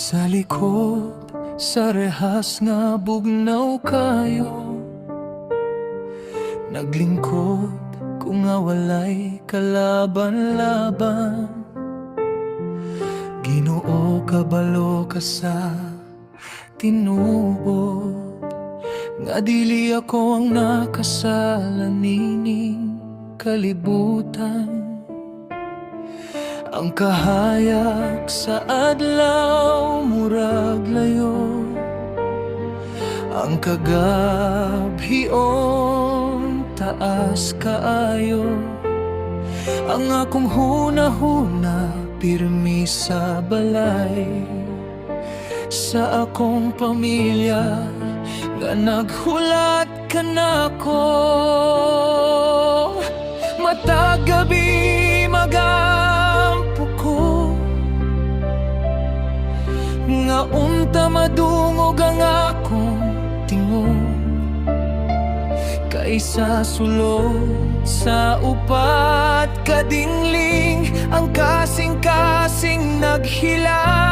Sa likod, sa rehas nga bugnaw kayo, naglingkod kung nga walay kalaban-laban. Ginoo, kabalo ka sa tinuod, nga dili ako ang nakasala nining kalibutan. Ang kahayag sa adlaw murag layo, ang kagabhion taas kaayo. Ang akong hunahuna pirmi sa balay, sa akong pamilya nga naghulat ka nako. Matag gabi magampo ko, nga unta madungog ang akong tingog, kaysa sulod sa upat kadingling ang kasing-kasing naghila.